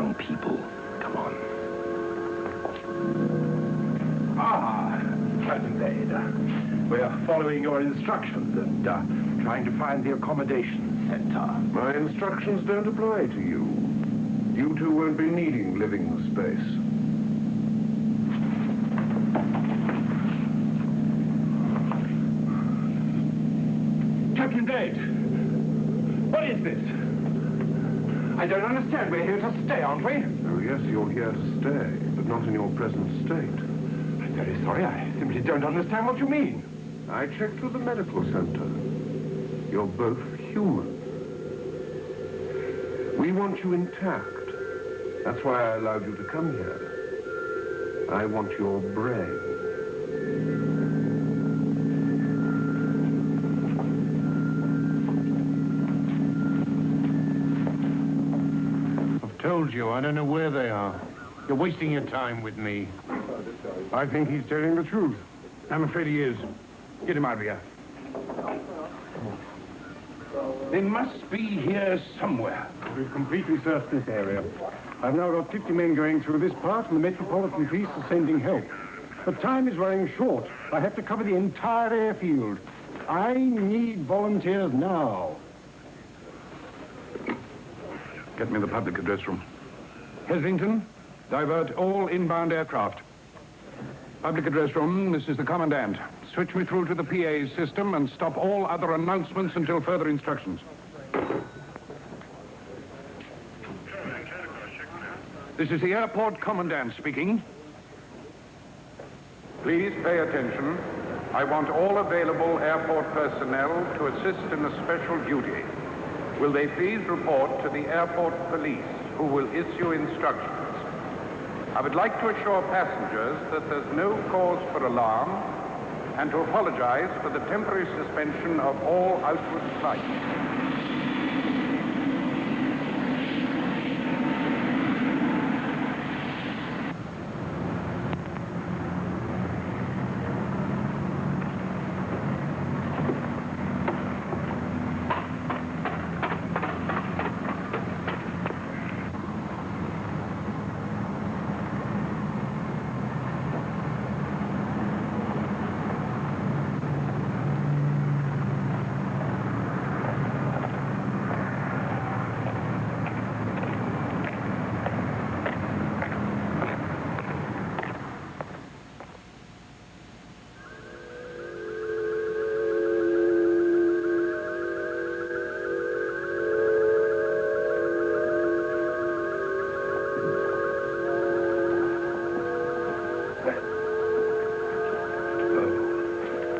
young people. Come on. Captain Blade. We're following your instructions and trying to find the accommodation center. My instructions don't apply to you. You two won't be needing living space. Captain Blade! What is this? I don't understand. We're here to stay, aren't we? Oh, yes, you're here to stay, but not in your present state. I'm very sorry. I simply don't understand what you mean. I checked with the medical center. You're both human. We want you intact. That's why I allowed you to come here. I want your brain. I've told you, I don't know where they are. You're wasting your time with me. I think he's telling the truth. I'm afraid he is. Get him out of here. They must be here somewhere. We've completely searched this area. I've now got 50 men going through this part, and the Metropolitan Police are sending help. But time is running short. I have to cover the entire airfield. I need volunteers now. Get me the public address room. Heslington, divert all inbound aircraft. Public address room, this is the commandant. Switch me through to the PA system and stop all other announcements until further instructions. This is the airport commandant speaking. Please pay attention. I want all available airport personnel to assist in a special duty. Will they please report to the airport police, who will issue instructions. I would like to assure passengers that there's no cause for alarm and to apologize for the temporary suspension of all outward flights.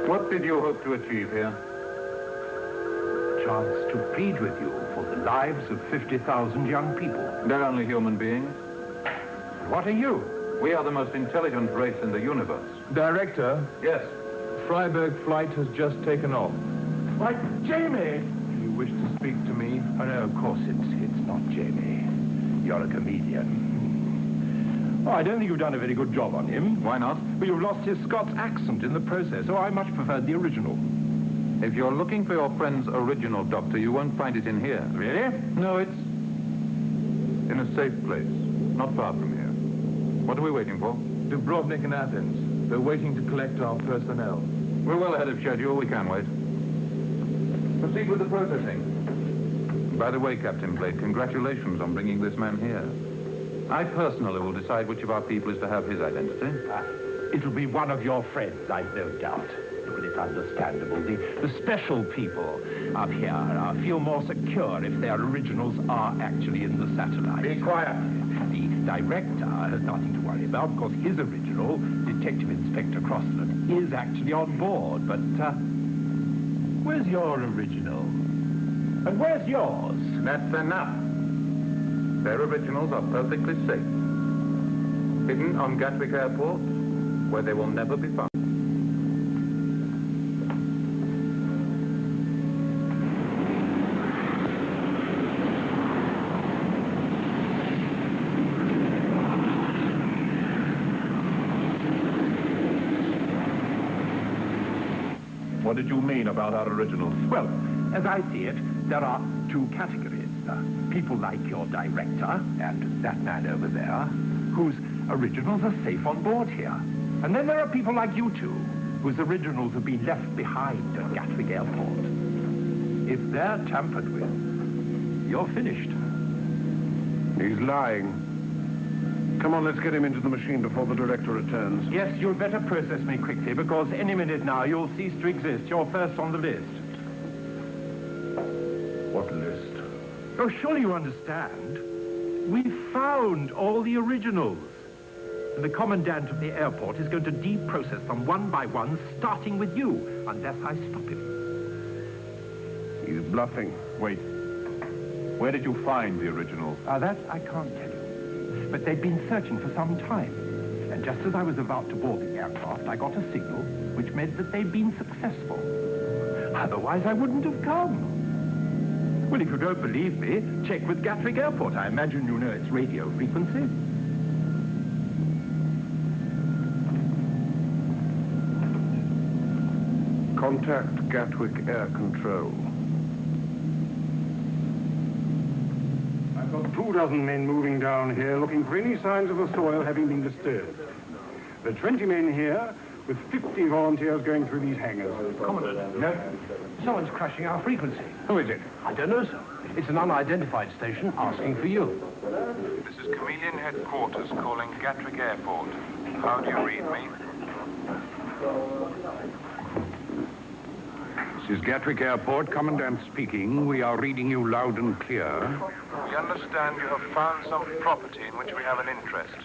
What did you hope to achieve here? Chance to plead with you for the lives of 50,000 young people. They're only human beings. What are you? We are the most intelligent race in the universe. Director? Yes. Freiburg flight has just taken off. Why, Jamie! Do you wish to speak to me? Oh, no, of course it's not Jamie. You're a comedian. Oh, I don't think you've done a very good job on him. Why not? Well, you've lost his Scots accent in the process, so I much preferred the original. If you're looking for your friend's original, Doctor, you won't find it in here. Really? No, it's in a safe place, not far from here. What are we waiting for? Dubrovnik and Athens. They're waiting to collect our personnel. We're well ahead of schedule. We can wait. Proceed with the processing. By the way, Captain Blake, congratulations on bringing this man here. I personally will decide which of our people is to have his identity. It'll be one of your friends, I've no doubt. Well, it's understandable. The special people up here feel more secure if their originals are actually in the satellite. Be quiet. The director has nothing to worry about because his original, Detective Inspector Crossland, is actually on board. But where's your original? And where's yours? That's enough. Their originals are perfectly safe. Hidden on Gatwick Airport, where they will never be found. What did you mean about our originals? Well, as I see it, there are two categories. People like your director and that man over there, whose originals are safe on board here. And then there are people like you two, whose originals have been left behind at Gatwick Airport. If they're tampered with, you're finished. He's lying. Come on, let's get him into the machine before the director returns. Yes, you'd better process me quickly, because any minute now you'll cease to exist. You're first on the list. What list? Oh, surely you understand. We found all the originals. And the commandant of the airport is going to deprocess them one by one, starting with you, unless I stop him. He's bluffing. Wait. Where did you find the originals? That I can't tell you. But they'd been searching for some time. And just as I was about to board the aircraft, I got a signal which meant that they'd been successful. Otherwise, I wouldn't have come. Well, if you don't believe me, check with Gatwick Airport. I imagine you know its radio frequency. Contact Gatwick Air Control. I've got 24 men moving down here looking for any signs of the soil having been disturbed. There are 20 men here with 50 volunteers going through these hangars. Commandant, no. Someone's crashing our frequency. Who is it? I don't know, sir. It's an unidentified station asking for you. This is Chameleon Headquarters calling Gatwick Airport. How do you read me? This is Gatwick Airport, Commandant speaking. We are reading you loud and clear. We understand you have found some property in which we have an interest.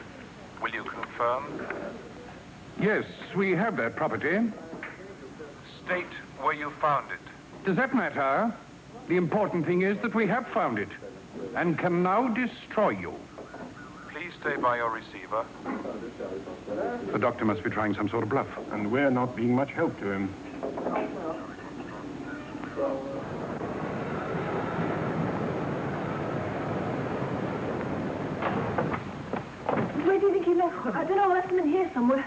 Will you confirm? Yes, we have that property. State where you found it. Does that matter? The important thing is that we have found it and can now destroy you. Please stay by your receiver. The doctor must be trying some sort of bluff. And we're not being much help to him. Where do you think he left them? I don't know, I left them in here somewhere.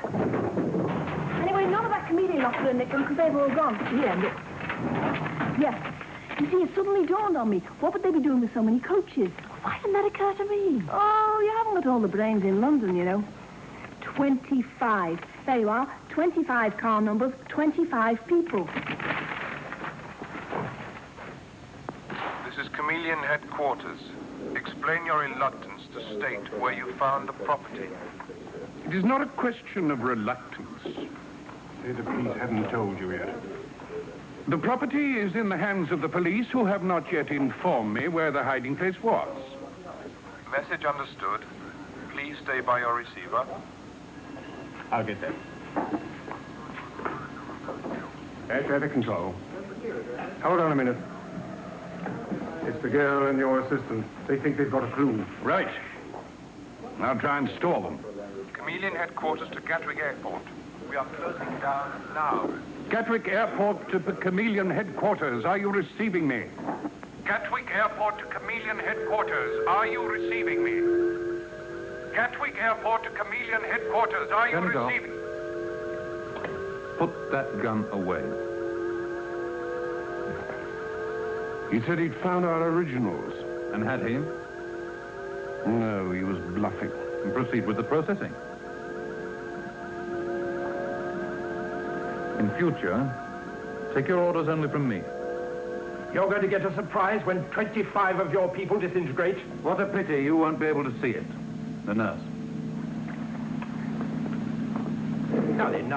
Anyway, none of that chameleon lot could nick them because they've all gone. Yeah, look. Yeah. You see, it suddenly dawned on me. What would they be doing with so many coaches? Why didn't that occur to me? Oh, you haven't got all the brains in London, you know. 25. There you are. 25 car numbers, 25 people. This is Chameleon Headquarters. Explain your reluctance to state where you found the property. It is not a question of reluctance. Say the police haven't told you yet. The property is in the hands of the police, who have not yet informed me where the hiding place was. Message understood. Please stay by your receiver. I'll get that. Air traffic control. Hold on a minute. It's the girl and your assistant. They think they've got a clue. Right. Now try and stall them. Chameleon Headquarters to Gatwick Airport. We are closing down now. Gatwick Airport to the Chameleon Headquarters. Are you receiving me? Gatwick Airport to Chameleon Headquarters. Are you receiving me? Gatwick Airport to Chameleon Headquarters. Are you receiving? Put that gun away. He said he'd found our originals. And had he? No, he was bluffing. And proceed with the processing. In future, take your orders only from me. You're going to get a surprise when 25 of your people disintegrate. What a pity you won't be able to see it. The nurse. Now then,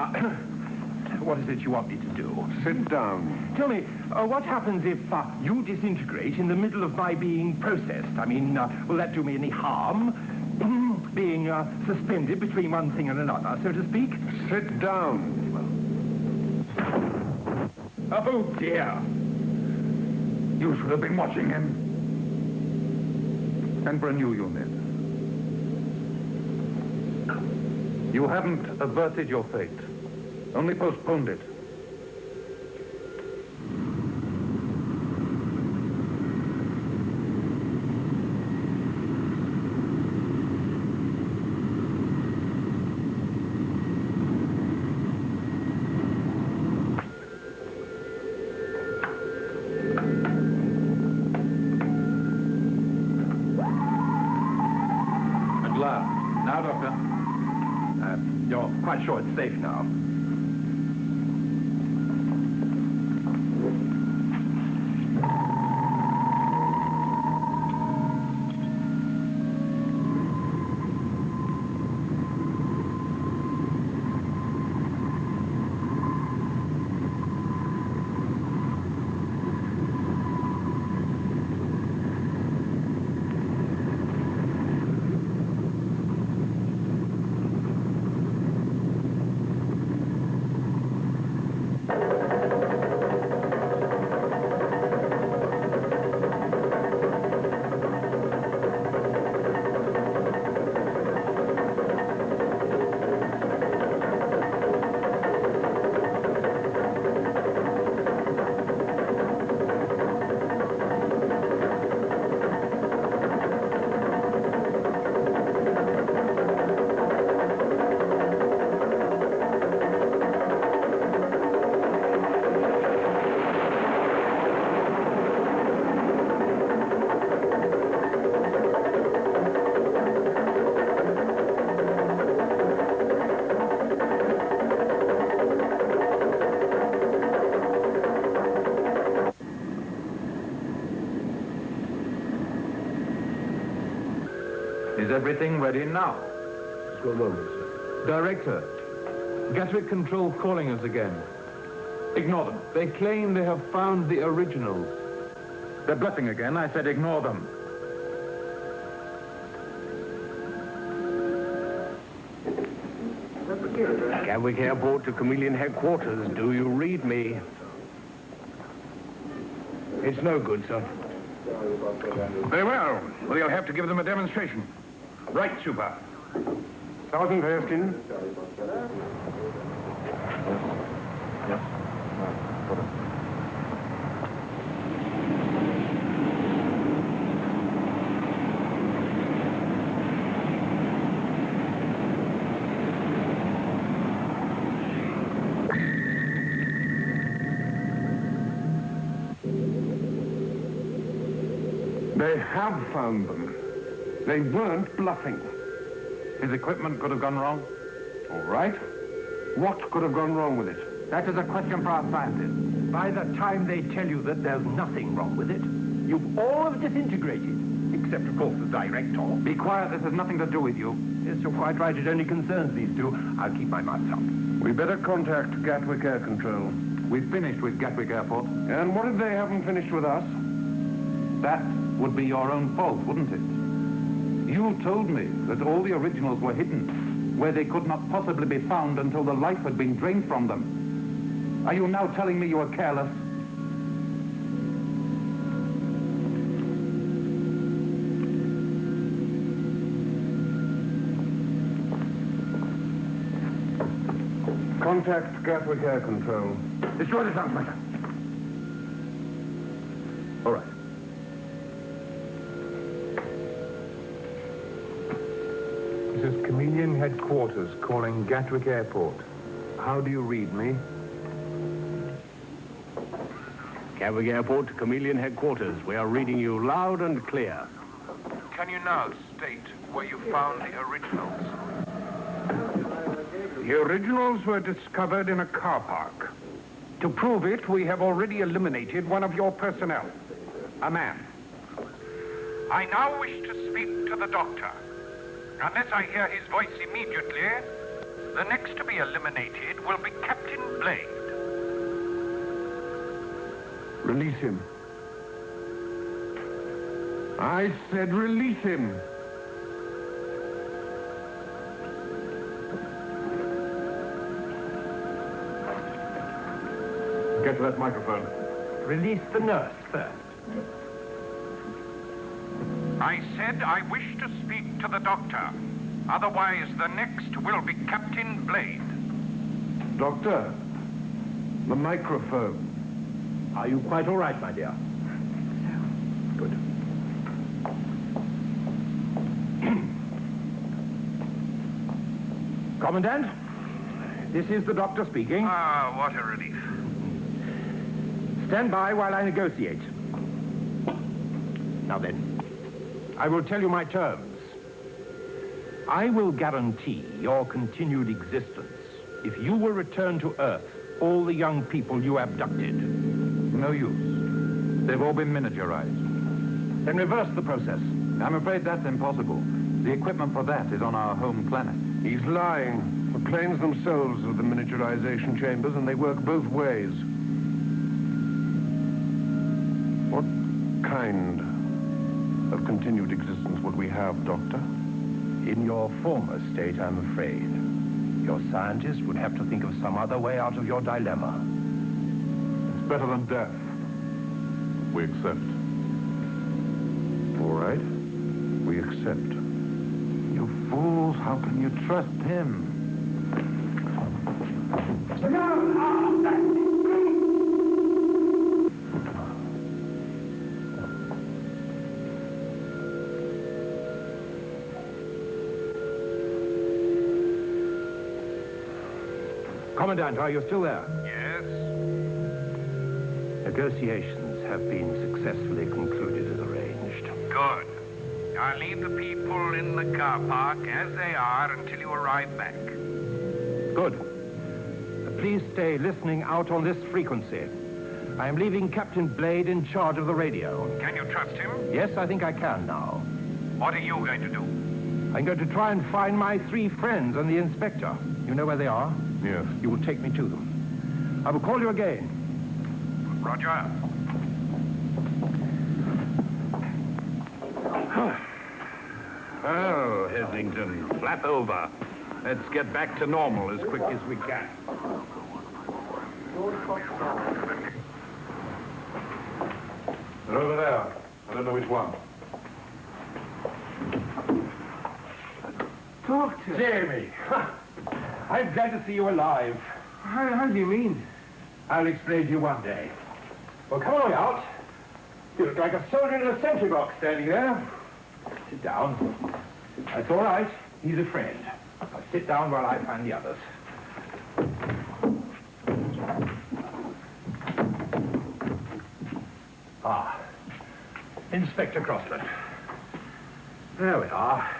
what is it you want me to do? Sit down. Tell me, what happens if you disintegrate in the middle of my being processed? I mean, will that do me any harm? Being suspended between one thing and another, so to speak? Sit down. Oh, dear. You should have been watching him. And for a new unit. You haven't averted your fate, only postponed it. You're quite sure it's safe now? Is everything ready now? Just one moment, sir. Director, Gatwick Control calling us again. Ignore them. They claim they have found the originals. They're bluffing again. I said ignore them. Gatwick Airport to Chameleon headquarters. Do you read me? It's no good, sir. Very well. Well, you'll have to give them a demonstration. Right, Super. Sergeant Erskine. Yes. They have found them. They weren't bluffing. His equipment could have gone wrong. All right. What could have gone wrong with it? That is a question for our scientists. By the time they tell you that there's nothing wrong with it, you've all disintegrated. Except, of course, the director. Be quiet. This has nothing to do with you. Yes, you're quite right. It only concerns these two. I'll keep my mouth shut. We better contact Gatwick Air Control. We've finished with Gatwick Airport. And what if they haven't finished with us? That would be your own fault, wouldn't it? You told me that all the originals were hidden, where they could not possibly be found until the life had been drained from them. Are you now telling me you were careless? Contact Gatwick Air Control. Destroy the transmitter. All right. This is Chameleon headquarters calling Gatwick Airport. How do you read me? Gatwick Airport to Chameleon headquarters. We are reading you loud and clear. Can you now state where you found the originals? The originals were discovered in a car park. To prove it, we have already eliminated one of your personnel. A man. I now wish to speak to the doctor. Unless I hear his voice immediately, the next to be eliminated will be Captain Blade. Release him. I said release him. Get to that microphone. Release the nurse first. I said I wish to speak to the doctor. Otherwise, the next will be Captain Blade. Doctor, the microphone. Are you quite all right, my dear? Good. Commandant, this is the doctor speaking. Ah, what a relief. Stand by while I negotiate. Now then, I will tell you my terms. I will guarantee your continued existence if you will return to Earth all the young people you abducted. No use. They've all been miniaturized. Then reverse the process. I'm afraid that's impossible. The equipment for that is on our home planet. He's lying. The planes themselves are the miniaturization chambers, and they work both ways. What kind of continued existence would we have, Doctor? In your former state, I'm afraid. Your scientists would have to think of some other way out of your dilemma. It's better than death. We accept. All right. We accept. You fools, how can you trust him? Commandant, are you still there? Yes? Negotiations have been successfully concluded as arranged. Good. I'll leave the people in the car park as they are until you arrive back. Good. Please stay listening out on this frequency. I am leaving Captain Blade in charge of the radio. Can you trust him? Yes, I think I can now. What are you going to do? I'm going to try and find my 3 friends and the inspector. You know where they are? Yes. You will take me to them. I will call you again. Roger. Oh, Heslington, flap over. Let's get back to normal as quick as we can. They're over there. I don't know which one. Doctor! Jamie! I'm glad to see you alive. How do you mean? I'll explain to you one day. Well, come along out. You look like a soldier in a sentry box standing there. Sit down. That's all right. He's a friend. Now sit down while I find the others. Ah, Inspector Crossland. There we are.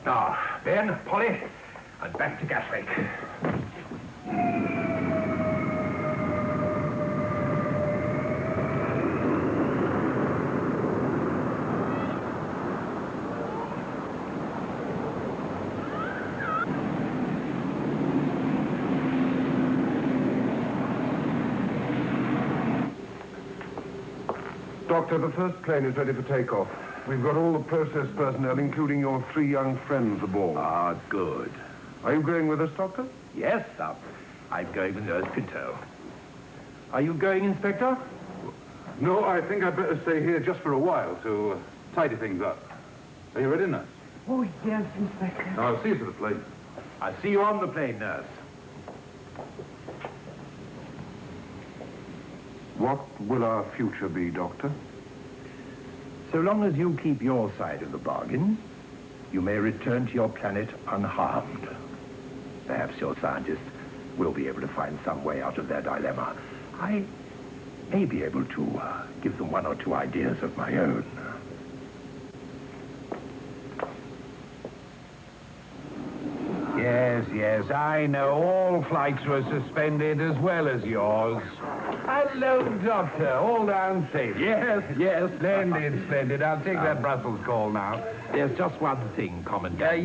Now, Ben, Polly, and back to Gatwick. Doctor, the first plane is ready for takeoff. We've got all the process personnel, including your 3 young friends, aboard. Ah, good. Are you going with us, Doctor? Yes, I'm going with Nurse Pinto. Are you going, Inspector? No, I think I'd better stay here just for a while to tidy things up. Are you ready, Nurse? Oh, yes, Inspector. Now, I'll see you to the plane. I'll see you on the plane, Nurse. What will our future be, Doctor? So long as you keep your side of the bargain, you may return to your planet unharmed. Perhaps your scientists will be able to find some way out of their dilemma. I may be able to give them 1 or 2 ideas of my own. Yes, I know. All flights were suspended as well as yours. Hello, Doctor. All down safe. Yes. Splendid. I'll take that Brussels call now. There's just one thing, Commandant.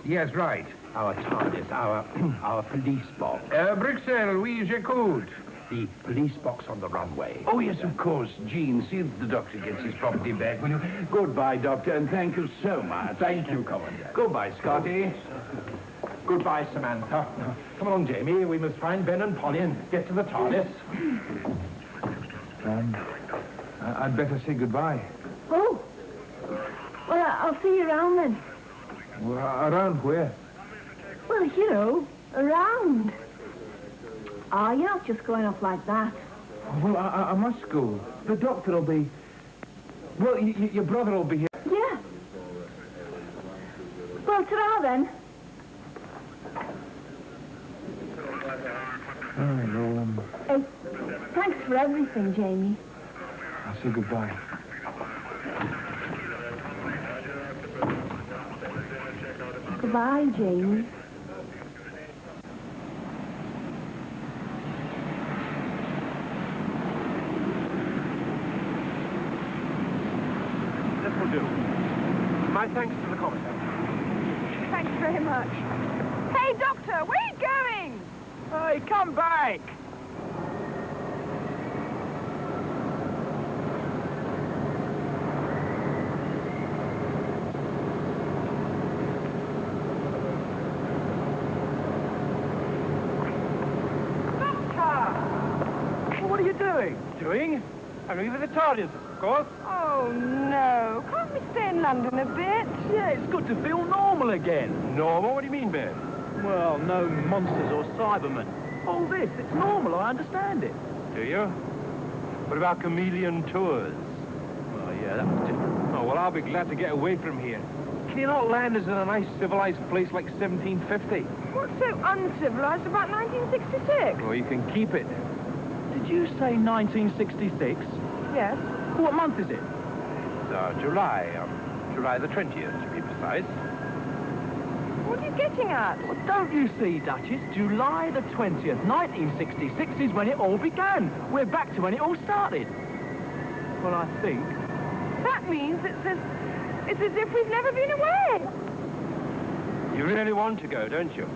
Yes, right. Our TARDIS, our police box. Bruxelles, oui, j'écoute. The police box on the runway. Oh, yes, of course. Jean, see that the doctor gets his property back, will you? Goodbye, Doctor, and thank you so much. Thank you, Commandant. Goodbye, Scotty. Goodbye, Samantha. Come along, Jamie. We must find Ben and Polly and get to the TARDIS. I'd better say goodbye. Oh. Well, I'll see you around then. Well, around where? Well, you know, around. Ah, you're not just going off like that. Well, I must go. The doctor will be... Well, your brother will be here. Yeah. Well, ta-ra then. Thanks for everything, Jamie. I'll say goodbye. Bye, James. This will do. My thanks to the commissar. Thanks very much. Hey, Doctor, where are you going? Hey, come back! What are you doing? Doing? I'm leaving the TARDIS, of course. Oh, no. Can't we stay in London a bit? Yeah, it's good to feel normal again. Normal? What do you mean, Ben? Well, no monsters or Cybermen. All this, it's normal, I understand it. Do you? What about chameleon tours? Well, yeah, that was different. Oh, well, I'll be glad to get away from here. Can you not land us in a nice civilized place like 1750? What's so uncivilized about 1966? Well, you can keep it. Did you say 1966? Yes. What month is it? July. July the 20th, to be precise. What are you getting at? Well, don't you see, Duchess? July the 20th, 1966 is when it all began. We're back to when it all started. Well, I think. That means it's as if we've never been away. You really want to go, don't you?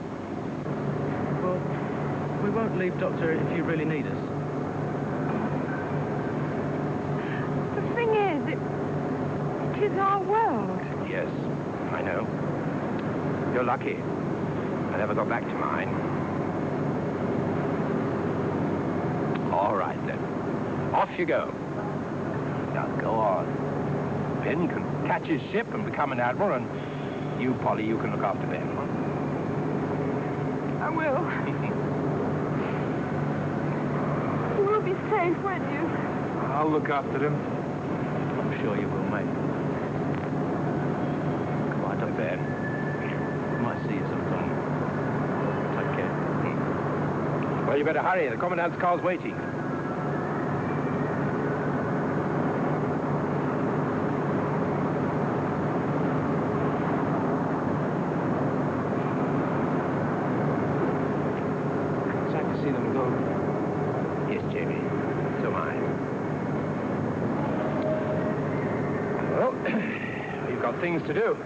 Well, we won't leave, Doctor, if you really need us. The thing is, it is our world. Yes, I know. You're lucky. I never got back to mine. All right, then. Off you go. Now, go on. Ben can catch his ship and become an admiral, and you, Polly, you can look after Ben. Huh? I will. You will be safe, won't you? I'll look after him. I'm sure you will, mate. Goodbye, Dr. Ben. Might see you sometime. Take care. Well, you better hurry. The Commandant's car's waiting. Sad to see them go. Yes, Jamie. So am I. Well, you've got things to do.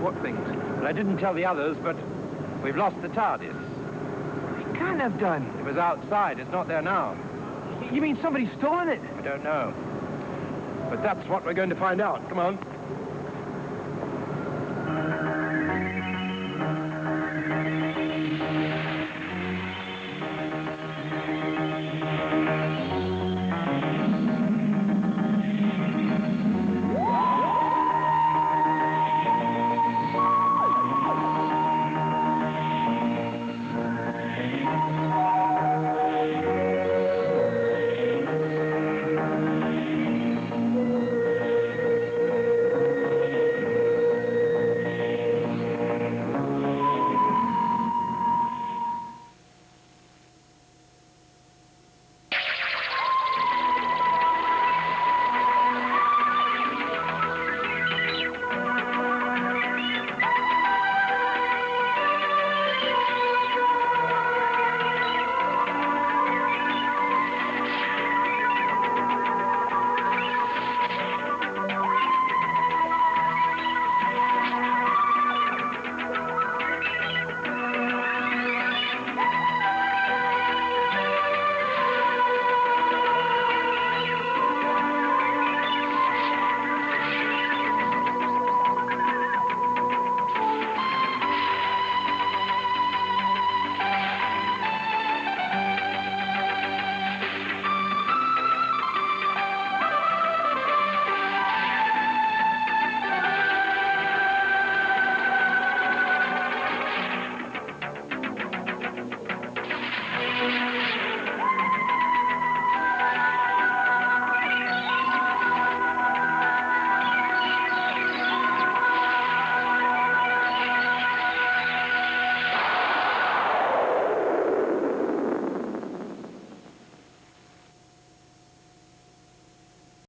What things? Well, I didn't tell the others, but we've lost the TARDIS. We can't have done. It was outside. It's not there now. You mean somebody's stolen it? I don't know. But that's what we're going to find out. Come on.